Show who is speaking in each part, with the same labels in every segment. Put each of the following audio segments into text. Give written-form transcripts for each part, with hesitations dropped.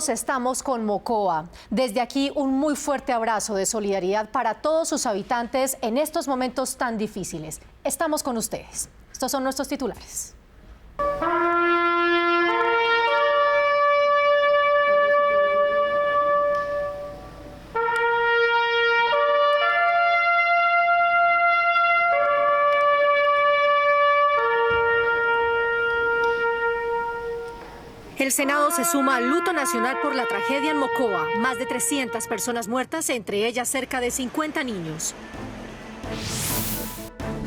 Speaker 1: todos estamos con Mocoa. Desde aquí, un muy fuerte abrazo de solidaridad para todos sus habitantes en estos momentos tan difíciles. Estamos con ustedes. Estos son nuestros titulares. El Senado se suma al luto nacional por la tragedia en Mocoa. Más de 300 personas muertas, entre ellas cerca de 50 niños.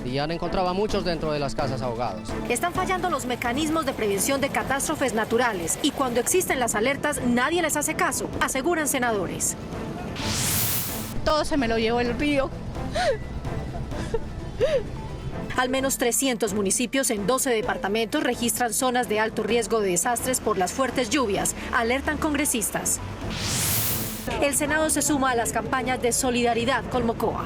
Speaker 2: Y han encontrado a muchos dentro de las casas ahogados.
Speaker 1: Están fallando los mecanismos de prevención de catástrofes naturales y cuando existen las alertas nadie les hace caso, aseguran senadores.
Speaker 3: Todo se me lo llevó el río.
Speaker 1: Al menos 300 municipios en 12 departamentos registran zonas de alto riesgo de desastres por las fuertes lluvias, alertan congresistas. El Senado se suma a las campañas de solidaridad con Mocoa.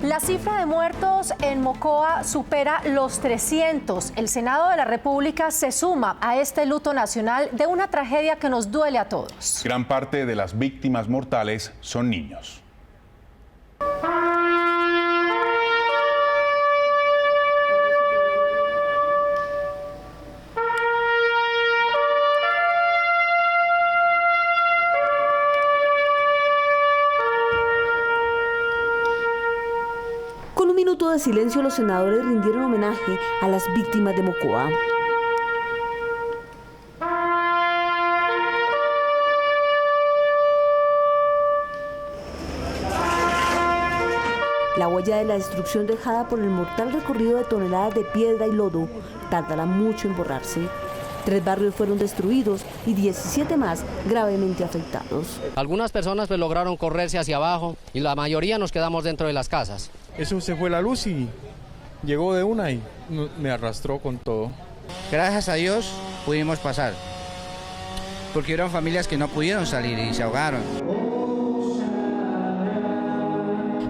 Speaker 1: La cifra de muertos en Mocoa supera los 300. El Senado de la República se suma a este luto nacional de una tragedia que nos duele a todos.
Speaker 4: Gran parte de las víctimas mortales son niños.
Speaker 5: Con un minuto de silencio, los senadores rindieron homenaje a las víctimas de Mocoa. La huella de la destrucción dejada por el mortal recorrido de toneladas de piedra y lodo tardará mucho en borrarse. 3 barrios fueron destruidos y 17 más gravemente afectados.
Speaker 2: Algunas personas pues lograron correrse hacia abajo y la mayoría nos quedamos dentro de las casas.
Speaker 6: Eso se fue la luz y llegó de una y me arrastró con todo.
Speaker 7: Gracias a Dios pudimos pasar, porque eran familias que no pudieron salir y se ahogaron.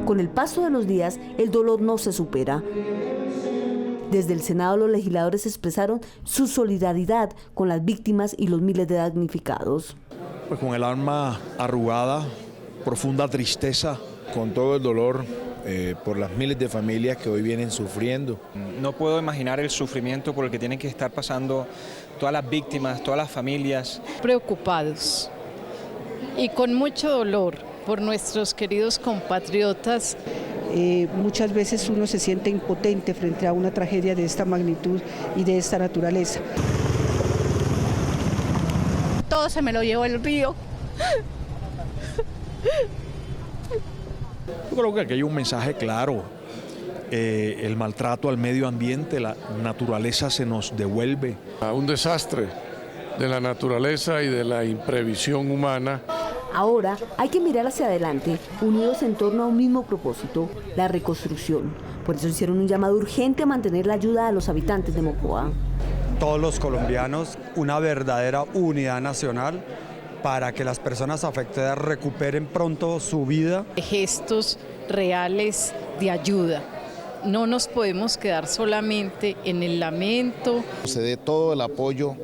Speaker 5: Con el paso de los días, el dolor no se supera. Desde el Senado, los legisladores expresaron su solidaridad con las víctimas y los miles de damnificados.
Speaker 6: Pues con el alma arrugada, profunda tristeza.
Speaker 8: Con todo el dolor por las miles de familias que hoy vienen sufriendo.
Speaker 9: No puedo imaginar el sufrimiento por el que tienen que estar pasando todas las víctimas, todas las familias.
Speaker 3: Preocupados y con mucho dolor por nuestros queridos compatriotas.
Speaker 10: Muchas veces uno se siente impotente frente a una tragedia de esta magnitud y de esta naturaleza.
Speaker 3: Todo se me lo llevó el río.
Speaker 6: Yo creo que aquí hay un mensaje claro. El maltrato al medio ambiente, la naturaleza se nos devuelve.
Speaker 11: Un desastre de la naturaleza y de la imprevisión humana.
Speaker 5: Ahora hay que mirar hacia adelante, unidos en torno a un mismo propósito, la reconstrucción. Por eso hicieron un llamado urgente a mantener la ayuda a los habitantes de Mocoa.
Speaker 12: Todos los colombianos, una verdadera unidad nacional para que las personas afectadas recuperen pronto su vida.
Speaker 3: Gestos reales de ayuda. No nos podemos quedar solamente en el lamento.
Speaker 13: Se dé todo el apoyo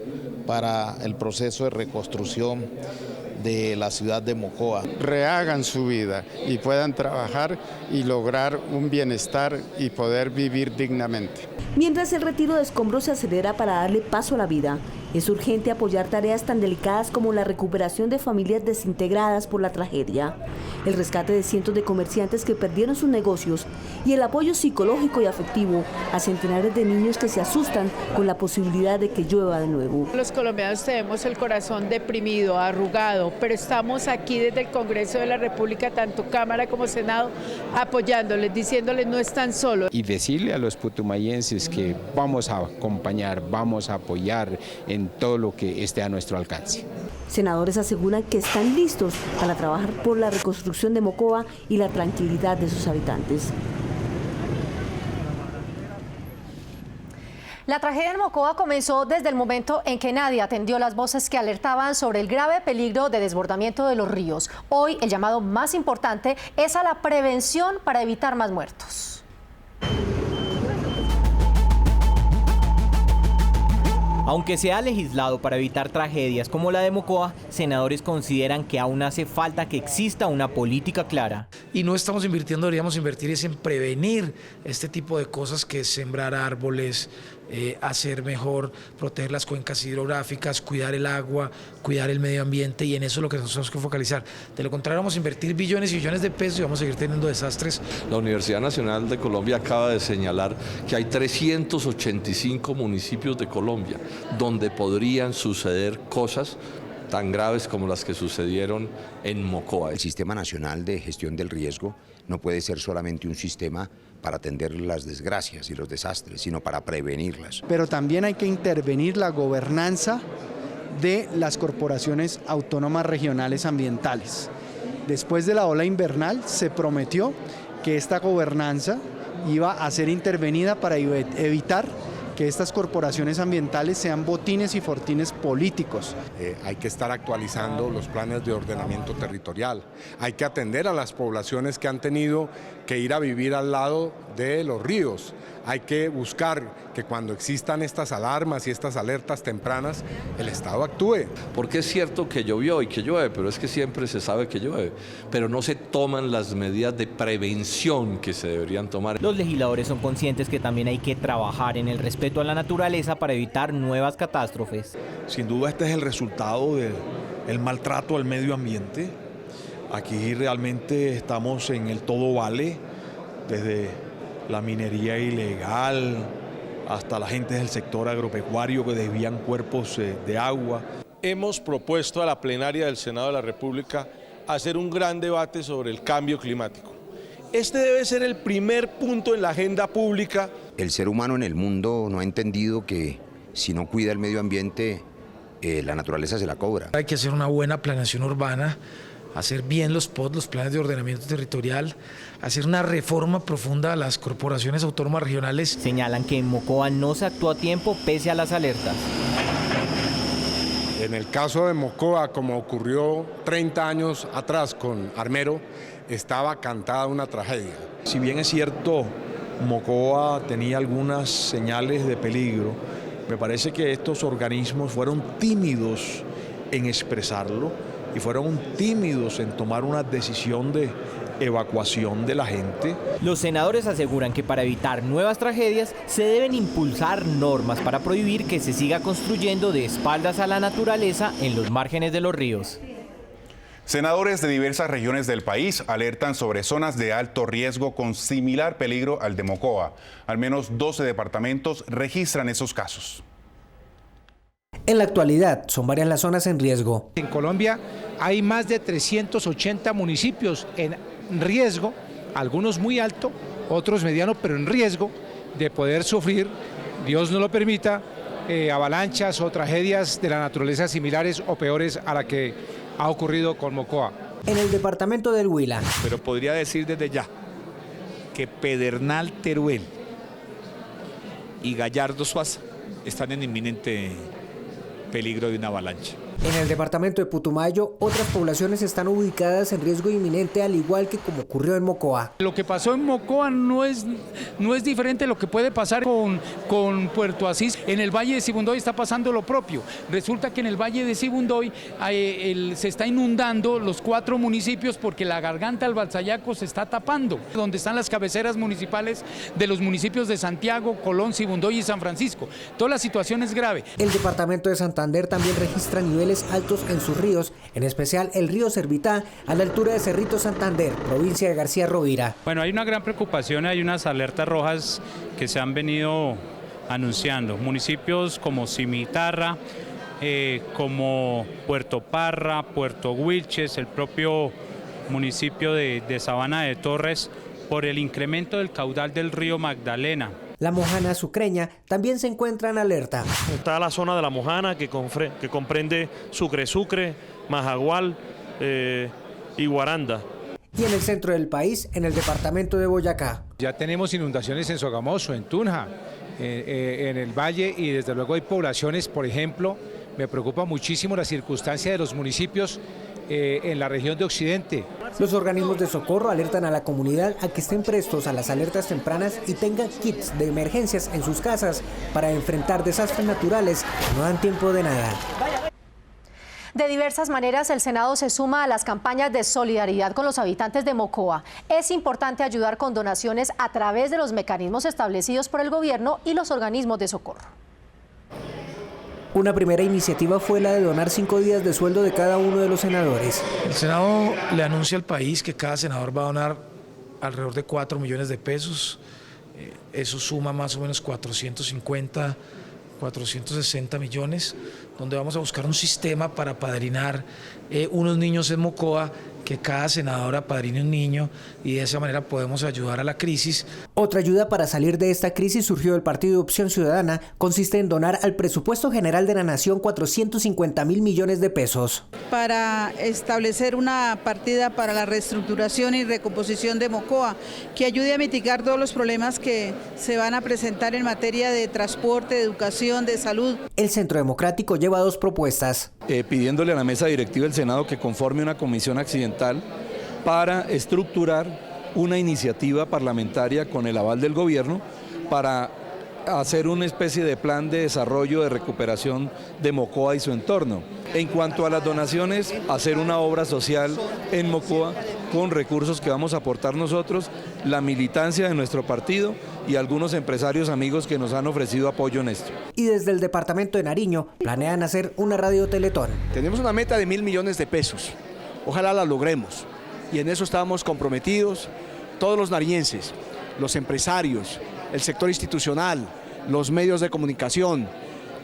Speaker 13: para el proceso de reconstrucción de la ciudad de Mocoa.
Speaker 11: Rehagan su vida y puedan trabajar y lograr un bienestar y poder vivir dignamente.
Speaker 5: Mientras el retiro de escombros se acelera para darle paso a la vida, es urgente apoyar tareas tan delicadas como la recuperación de familias desintegradas por la tragedia, el rescate de cientos de comerciantes que perdieron sus negocios y el apoyo psicológico y afectivo a centenares de niños que se asustan con la posibilidad de que llueva de nuevo.
Speaker 3: Los colombianos tenemos el corazón deprimido, arrugado, pero estamos aquí desde el Congreso de la República, tanto Cámara como Senado, apoyándoles, diciéndoles no están solos.
Speaker 14: Y decirle a los putumayenses que vamos a acompañar, vamos a apoyar en todo lo que esté a nuestro alcance.
Speaker 5: Senadores aseguran que están listos para trabajar por la reconstrucción de Mocoa y la tranquilidad de sus habitantes.
Speaker 1: La tragedia en Mocoa comenzó desde el momento en que nadie atendió las voces que alertaban sobre el grave peligro de desbordamiento de los ríos. Hoy el llamado más importante es a la prevención para evitar más muertos.
Speaker 15: Aunque se ha legislado para evitar tragedias como la de Mocoa, senadores consideran que aún hace falta que exista una política clara.
Speaker 16: Y no estamos invirtiendo, deberíamos invertir es en prevenir este tipo de cosas, que es sembrar árboles, hacer mejor, proteger las cuencas hidrográficas, cuidar el agua, cuidar el medio ambiente, y en eso es lo que nos tenemos que focalizar. De lo contrario, vamos a invertir billones y billones de pesos y vamos a seguir teniendo desastres.
Speaker 17: La Universidad Nacional de Colombia acaba de señalar que hay 385 municipios de Colombia donde podrían suceder cosas tan graves como las que sucedieron en Mocoa.
Speaker 18: El Sistema Nacional de Gestión del Riesgo no puede ser solamente un sistema para atender las desgracias y los desastres, sino para prevenirlas.
Speaker 19: Pero también hay que intervenir la gobernanza de las corporaciones autónomas regionales ambientales. Después de la ola invernal se prometió que esta gobernanza iba a ser intervenida para evitar que estas corporaciones ambientales sean botines y fortines políticos.
Speaker 20: Hay que estar actualizando los planes de ordenamiento territorial. Hay que atender a las poblaciones que han tenido que ir a vivir al lado de los ríos. Hay que buscar que cuando existan estas alarmas y estas alertas tempranas, el Estado actúe.
Speaker 17: Porque es cierto que llovió y que llueve, pero es que siempre se sabe que llueve, pero no se toman las medidas de prevención que se deberían tomar.
Speaker 15: Los legisladores son conscientes que también hay que trabajar en el respeto a la naturaleza para evitar nuevas catástrofes.
Speaker 6: Sin duda este es el resultado del maltrato al medio ambiente. Aquí realmente estamos en el todo vale, desde la minería ilegal hasta la gente del sector agropecuario que desvían cuerpos de agua.
Speaker 21: Hemos propuesto a la plenaria del Senado de la República hacer un gran debate sobre el cambio climático. Este debe ser el primer punto en la agenda pública.
Speaker 18: El ser humano en el mundo no ha entendido que si no cuida el medio ambiente, la naturaleza se la cobra.
Speaker 16: Hay que hacer una buena planeación urbana, hacer bien los POT, los planes de ordenamiento territorial, hacer una reforma profunda a las corporaciones autónomas regionales.
Speaker 15: Señalan que en Mocoa no se actuó a tiempo pese a las alertas.
Speaker 20: En el caso de Mocoa, como ocurrió 30 años atrás con Armero, estaba cantada una tragedia.
Speaker 6: Si bien es cierto, Mocoa tenía algunas señales de peligro, me parece que estos organismos fueron tímidos en expresarlo y fueron tímidos en tomar una decisión de evacuación de la gente.
Speaker 15: Los senadores aseguran que para evitar nuevas tragedias se deben impulsar normas para prohibir que se siga construyendo de espaldas a la naturaleza en los márgenes de los ríos.
Speaker 4: Senadores de diversas regiones del país alertan sobre zonas de alto riesgo con similar peligro al de Mocoa. Al menos 12 departamentos registran esos casos.
Speaker 22: En la actualidad, son varias las zonas en riesgo.
Speaker 23: En Colombia hay más de 380 municipios en riesgo, algunos muy alto, otros mediano, pero en riesgo de poder sufrir, Dios no lo permita, avalanchas o tragedias de la naturaleza similares o peores a la que ha ocurrido con Mocoa.
Speaker 22: En el departamento del Huila.
Speaker 24: Pero podría decir desde ya que Pedernal, Teruel y Gallardo, Suaza están en inminente peligro de una avalancha.
Speaker 22: En el departamento de Putumayo, otras poblaciones están ubicadas en riesgo inminente, al igual que como ocurrió en Mocoa.
Speaker 23: Lo que pasó en Mocoa no es diferente a lo que puede pasar con Puerto Asís. En el Valle de Sibundoy está pasando lo propio. Resulta que en el Valle de Sibundoy se está inundando los 4 municipios porque la garganta del Balsayaco se está tapando, donde están las cabeceras municipales de los municipios de Santiago, Colón, Sibundoy y San Francisco. Toda la situación es grave.
Speaker 22: El departamento de Santander también registra niveles altos en sus ríos, en especial el río Servitá, a la altura de Cerrito Santander, provincia de García Rovira.
Speaker 25: Bueno, hay una gran preocupación, hay unas alertas rojas que se han venido anunciando. Municipios como Cimitarra, como Puerto Parra, Puerto Wilches, el propio municipio de Sabana de Torres, por el incremento del caudal del río Magdalena.
Speaker 22: La Mojana Sucreña también se encuentra en alerta.
Speaker 26: Está la zona de la Mojana que comprende Sucre, Majagual y Guaranda.
Speaker 22: Y en el centro del país, en el departamento de Boyacá.
Speaker 23: Ya tenemos inundaciones en Sogamoso, en Tunja,
Speaker 2: en el valle, y desde luego hay poblaciones, por ejemplo, me preocupa muchísimo la circunstancia de los municipios en la región de Occidente.
Speaker 22: Los organismos de socorro alertan a la comunidad a que estén prestos a las alertas tempranas y tengan kits de emergencias en sus casas para enfrentar desastres naturales que no dan tiempo de nada.
Speaker 1: De diversas maneras, el Senado se suma a las campañas de solidaridad con los habitantes de Mocoa. Es importante ayudar con donaciones a través de los mecanismos establecidos por el gobierno y los organismos de socorro.
Speaker 22: Una primera iniciativa fue la de donar 5 días de sueldo de cada uno de los senadores.
Speaker 16: El Senado le anuncia al país que cada senador va a donar alrededor de 4 millones de pesos. Eso suma más o menos 450, 460 millones, donde vamos a buscar un sistema para apadrinar unos niños en Mocoa, que cada senador apadrine un niño, y de esa manera podemos ayudar a la crisis.
Speaker 22: Otra ayuda para salir de esta crisis surgió del Partido Opción Ciudadana, consiste en donar al presupuesto general de la Nación 450.000 millones de pesos.
Speaker 7: Para establecer una partida para la reestructuración y recomposición de Mocoa, que ayude a mitigar todos los problemas que se van a presentar en materia de transporte, de educación, de salud.
Speaker 22: El Centro Democrático lleva 2 propuestas.
Speaker 8: Pidiéndole a la mesa directiva del Senado que conforme una comisión accidental para estructurar una iniciativa parlamentaria con el aval del gobierno para hacer una especie de plan de desarrollo de recuperación de Mocoa y su entorno. En cuanto a las donaciones, hacer una obra social en Mocoa con recursos que vamos a aportar nosotros, la militancia de nuestro partido y algunos empresarios amigos que nos han ofrecido apoyo en esto.
Speaker 22: Y desde el departamento de Nariño planean hacer una radioteletón.
Speaker 9: Tenemos una meta de 1.000 millones de pesos. Ojalá la logremos. Y en eso estamos comprometidos todos los nariñenses, los empresarios, el sector institucional, los medios de comunicación,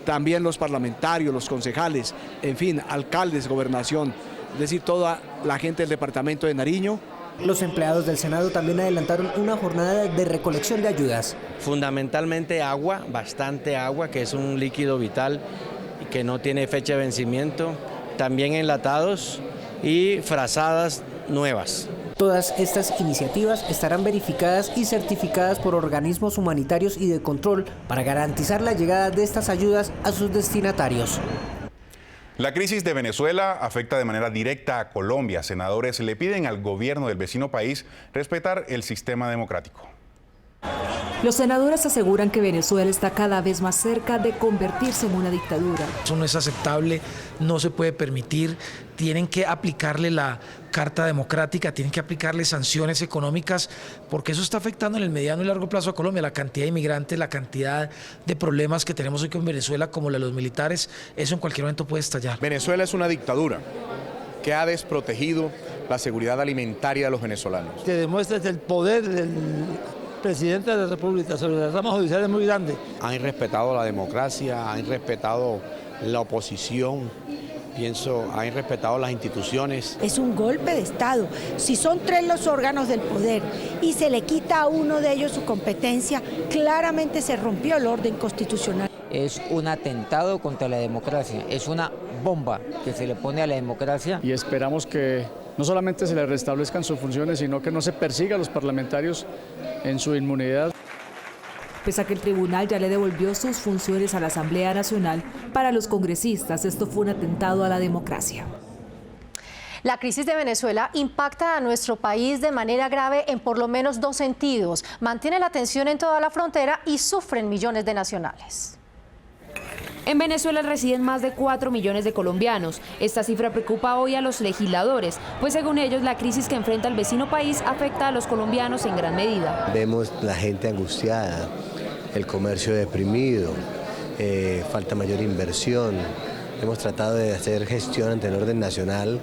Speaker 9: también los parlamentarios, los concejales, en fin, alcaldes, gobernación, es decir, toda la gente del departamento de Nariño.
Speaker 22: Los empleados del Senado también adelantaron una jornada de recolección de ayudas.
Speaker 10: Fundamentalmente agua, bastante agua, que es un líquido vital y que no tiene fecha de vencimiento, también enlatados y frazadas nuevas.
Speaker 22: Todas estas iniciativas estarán verificadas y certificadas por organismos humanitarios y de control para garantizar la llegada de estas ayudas a sus destinatarios.
Speaker 4: La crisis de Venezuela afecta de manera directa a Colombia. Senadores le piden al gobierno del vecino país respetar el sistema democrático.
Speaker 12: Los senadores aseguran que Venezuela está cada vez más cerca de convertirse en una dictadura.
Speaker 16: Eso no es aceptable, no se puede permitir, tienen que aplicarle la Carta Democrática, tienen que aplicarle sanciones económicas, porque eso está afectando en el mediano y largo plazo a Colombia, la cantidad de inmigrantes, la cantidad de problemas que tenemos hoy con Venezuela, como la de los militares, eso en cualquier momento puede estallar.
Speaker 27: Venezuela es una dictadura que ha desprotegido la seguridad alimentaria de los venezolanos.
Speaker 28: Que demuestra el poder del presidente de la República sobre la rama judicial es muy grande.
Speaker 29: Han respetado la democracia, han respetado la oposición, han respetado las instituciones.
Speaker 30: Es un golpe de Estado. Si son 3 los órganos del poder y se le quita a uno de ellos su competencia, claramente se rompió el orden constitucional.
Speaker 31: Es un atentado contra la democracia, es una bomba que se le pone a la democracia.
Speaker 32: Y esperamos que no solamente se le restablezcan sus funciones, sino que no se persiga a los parlamentarios en su inmunidad.
Speaker 12: Pese a que el tribunal ya le devolvió sus funciones a la Asamblea Nacional, para los congresistas esto fue un atentado a la democracia.
Speaker 1: La crisis de Venezuela impacta a nuestro país de manera grave en por lo menos 2 sentidos. Mantiene la tensión en toda la frontera y sufren millones de nacionales.
Speaker 12: En Venezuela residen más de 4 millones de colombianos. Esta cifra preocupa hoy a los legisladores, pues según ellos la crisis que enfrenta el vecino país afecta a los colombianos en gran medida.
Speaker 33: Vemos la gente angustiada, el comercio deprimido, falta mayor inversión. Hemos tratado de hacer gestión ante el orden nacional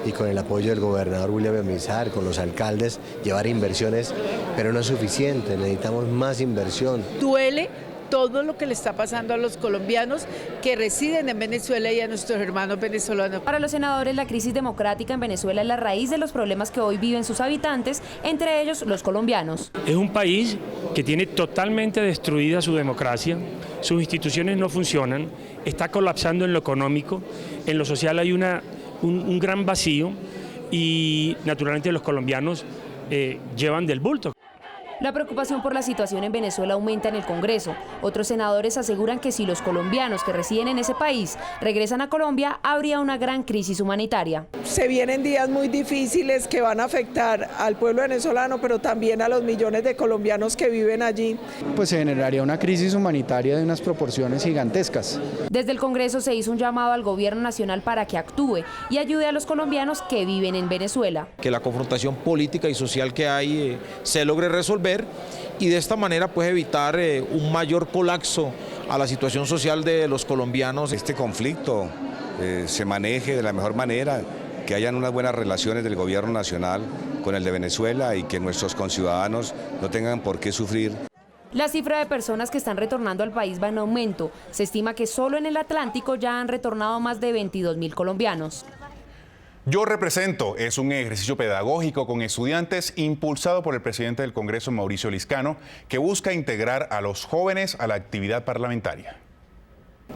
Speaker 33: y con el apoyo del gobernador William Villamizar, con los alcaldes, llevar inversiones, pero no es suficiente, necesitamos más inversión.
Speaker 3: Duele todo lo que le está pasando a los colombianos que residen en Venezuela y a nuestros hermanos venezolanos.
Speaker 12: Para los senadores, la crisis democrática en Venezuela es la raíz de los problemas que hoy viven sus habitantes, entre ellos los colombianos.
Speaker 26: Es un país que tiene totalmente destruida su democracia, sus instituciones no funcionan, está colapsando en lo económico, en lo social hay un gran vacío y naturalmente los colombianos llevan del bulto.
Speaker 12: La preocupación por la situación en Venezuela aumenta en el Congreso. Otros senadores aseguran que si los colombianos que residen en ese país regresan a Colombia, habría una gran crisis humanitaria.
Speaker 5: Se vienen días muy difíciles que van a afectar al pueblo venezolano, pero también a los millones de colombianos que viven allí.
Speaker 32: Pues se generaría una crisis humanitaria de unas proporciones gigantescas.
Speaker 12: Desde el Congreso se hizo un llamado al gobierno nacional para que actúe y ayude a los colombianos que viven en Venezuela.
Speaker 6: Que la confrontación política y social que hay se logre resolver y de esta manera pues evitar un mayor colapso a la situación social de los colombianos.
Speaker 11: Este conflicto se maneje de la mejor manera, que hayan unas buenas relaciones del gobierno nacional con el de Venezuela y que nuestros conciudadanos no tengan por qué sufrir.
Speaker 12: La cifra de personas que están retornando al país va en aumento. Se estima que solo en el Atlántico ya han retornado más de 22.000 colombianos.
Speaker 4: Yo represento es un ejercicio pedagógico con estudiantes impulsado por el presidente del Congreso, Mauricio Liscano, que busca integrar a los jóvenes a la actividad parlamentaria.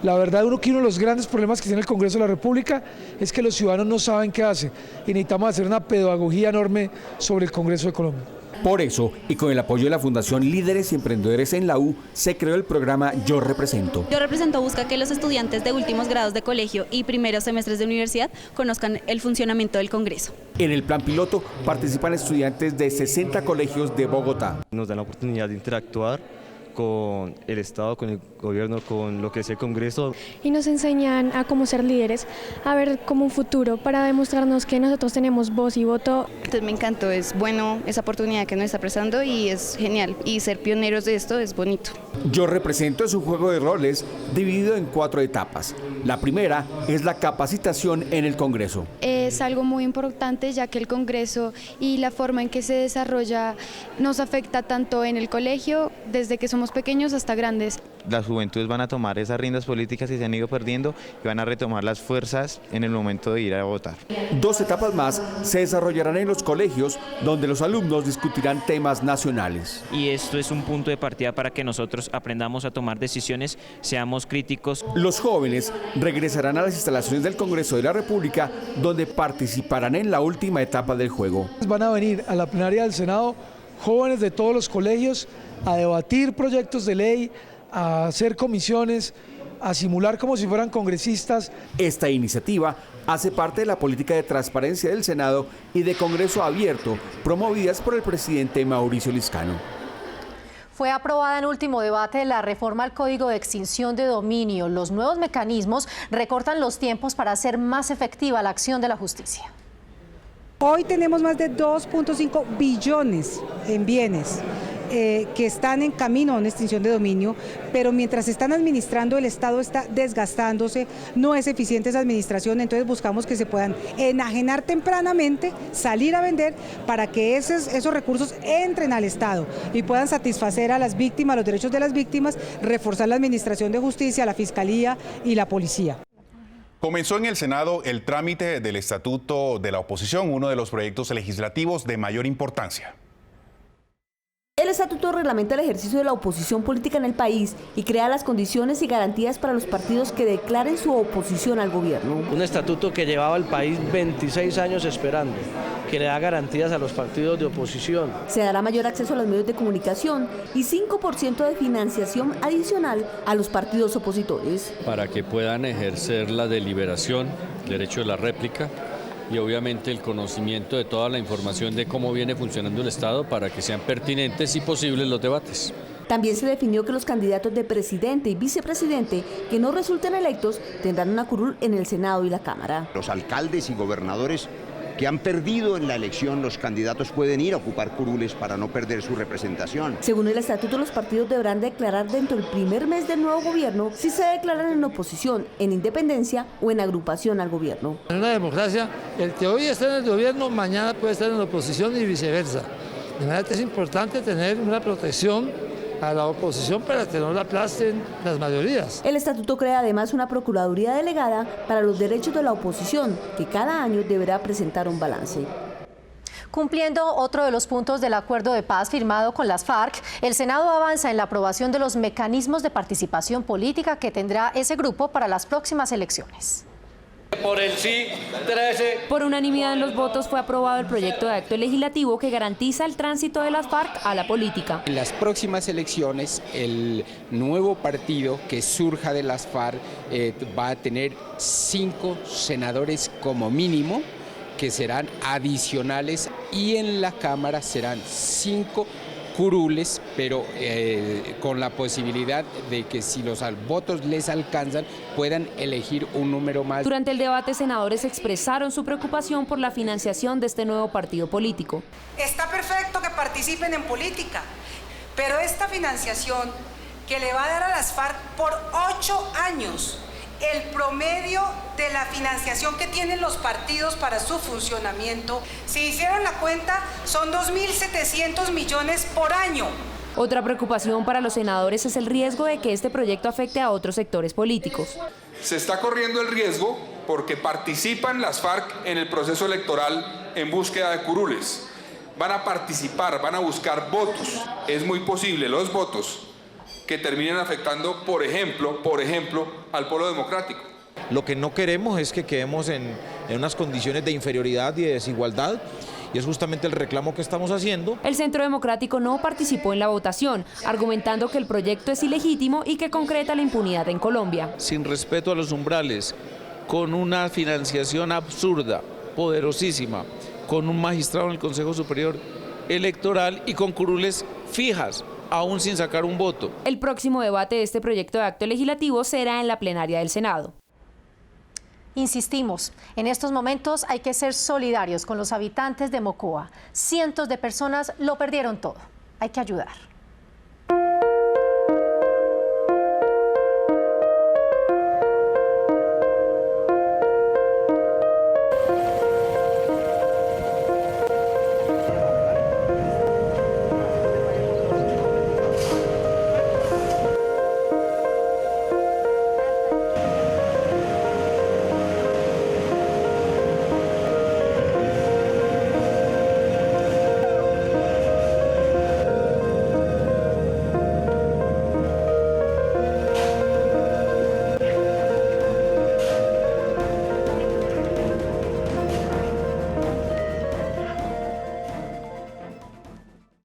Speaker 23: La verdad, uno de los grandes problemas que tiene el Congreso de la República es que los ciudadanos no saben qué hace y necesitamos hacer una pedagogía enorme sobre el Congreso de Colombia.
Speaker 13: Por eso, y con el apoyo de la Fundación Líderes y Emprendedores en la U, se creó el programa Yo Represento.
Speaker 14: Yo Represento busca que los estudiantes de últimos grados de colegio y primeros semestres de universidad conozcan el funcionamiento del Congreso.
Speaker 13: En el plan piloto participan estudiantes de 60 colegios de Bogotá.
Speaker 15: Nos dan la oportunidad de interactuar con el Estado, con el gobierno, con lo que es el Congreso.
Speaker 17: Y nos enseñan a cómo ser líderes, a ver como un futuro para demostrarnos que nosotros tenemos voz y voto.
Speaker 14: Entonces me encantó, es bueno esa oportunidad que nos está prestando y es genial. Y ser pioneros de esto es bonito.
Speaker 13: Yo Represento es un juego de roles dividido en 4 etapas. La primera es la capacitación en el Congreso.
Speaker 17: Es algo muy importante ya que el Congreso y la forma en que se desarrolla nos afecta tanto en el colegio, desde que somos pequeños hasta grandes.
Speaker 18: Las juventudes van a tomar esas riendas políticas que se han ido perdiendo y van a retomar las fuerzas en el momento de ir a votar.
Speaker 13: 2 etapas más se desarrollarán en los colegios, donde los alumnos discutirán temas nacionales.
Speaker 19: Y esto es un punto de partida para que nosotros aprendamos a tomar decisiones, seamos críticos.
Speaker 13: Los jóvenes regresarán a las instalaciones del Congreso de la República, donde participarán en la última etapa del juego.
Speaker 23: Van a venir a la plenaria del Senado jóvenes de todos los colegios a debatir proyectos de ley, a hacer comisiones, a simular como si fueran congresistas.
Speaker 13: Esta iniciativa hace parte de la política de transparencia del Senado y de Congreso abierto, promovidas por el presidente Mauricio Liscano.
Speaker 1: Fue aprobada en último debate la reforma al Código de Extinción de Dominio. Los nuevos mecanismos recortan los tiempos para hacer más efectiva la acción de la justicia.
Speaker 20: Hoy tenemos más de 2.5 billones en bienes que están en camino a una extinción de dominio, pero mientras están administrando el Estado está desgastándose, no es eficiente esa administración, entonces buscamos que se puedan enajenar tempranamente, salir a vender para que esos recursos entren al Estado y puedan satisfacer a las víctimas, los derechos de las víctimas, reforzar la administración de justicia, la Fiscalía y la Policía.
Speaker 4: Comenzó en el Senado el trámite del Estatuto de la Oposición, uno de los proyectos legislativos de mayor importancia.
Speaker 21: El estatuto reglamenta el ejercicio de la oposición política en el país y crea las condiciones y garantías para los partidos que declaren su oposición al gobierno.
Speaker 10: Un estatuto que llevaba al país 26 años esperando, que le da garantías a los partidos de oposición.
Speaker 21: Se dará mayor acceso a los medios de comunicación y 5% de financiación adicional a los partidos opositores.
Speaker 24: Para que puedan ejercer la deliberación, derecho de la réplica, y obviamente el conocimiento de toda la información de cómo viene funcionando el Estado para que sean pertinentes y posibles los debates.
Speaker 21: También se definió que los candidatos de presidente y vicepresidente que no resulten electos tendrán una curul en el Senado y la Cámara.
Speaker 25: Los alcaldes y gobernadores que han perdido en la elección, los candidatos pueden ir a ocupar curules para no perder su representación.
Speaker 21: Según el estatuto, los partidos deberán declarar dentro del primer mes del nuevo gobierno si se declaran en oposición, en independencia o en agrupación al gobierno.
Speaker 28: En una democracia, el que hoy está en el gobierno, mañana puede estar en la oposición y viceversa. De manera que es importante tener una protección a la oposición para que no la aplasten las mayorías.
Speaker 21: El estatuto crea además una procuraduría delegada para los derechos de la oposición, que cada año deberá presentar un balance.
Speaker 1: Cumpliendo otro de los puntos del acuerdo de paz firmado con las FARC, el Senado avanza en la aprobación de los mecanismos de participación política que tendrá ese grupo para las próximas elecciones.
Speaker 2: Por el sí, 13.
Speaker 12: Por unanimidad en los votos fue aprobado el proyecto de acto legislativo que garantiza el tránsito de las FARC a la política.
Speaker 3: En las próximas elecciones, el nuevo partido que surja de las FARC va a tener 5 senadores como mínimo, que serán adicionales, y en la Cámara serán 5 curules, pero con la posibilidad de que si los votos les alcanzan, puedan elegir un número más.
Speaker 12: Durante el debate, senadores expresaron su preocupación por la financiación de este nuevo partido político.
Speaker 7: Está perfecto que participen en política, pero esta financiación que le va a dar a las FARC por 8 años, el promedio de la financiación que tienen los partidos para su funcionamiento, si hicieron la cuenta, son 2.700 millones por año.
Speaker 12: Otra preocupación para los senadores es el riesgo de que este proyecto afecte a otros sectores políticos.
Speaker 32: Se está corriendo el riesgo porque participan las FARC en el proceso electoral en búsqueda de curules. Van a participar, van a buscar votos. Es muy posible los votos que terminen afectando, por ejemplo, al polo democrático.
Speaker 6: Lo que no queremos es que quedemos en unas condiciones de inferioridad y de desigualdad, y es justamente el reclamo que estamos haciendo.
Speaker 12: El Centro Democrático no participó en la votación, argumentando que el proyecto es ilegítimo y que concreta la impunidad en Colombia.
Speaker 2: Sin respeto a los umbrales, con una financiación absurda, poderosísima, con un magistrado en el Consejo Superior Electoral y con curules fijas, aún sin sacar un voto.
Speaker 12: El próximo debate de este proyecto de acto legislativo será en la plenaria del Senado.
Speaker 1: Insistimos, en estos momentos hay que ser solidarios con los habitantes de Mocoa. Cientos de personas lo perdieron todo. Hay que ayudar.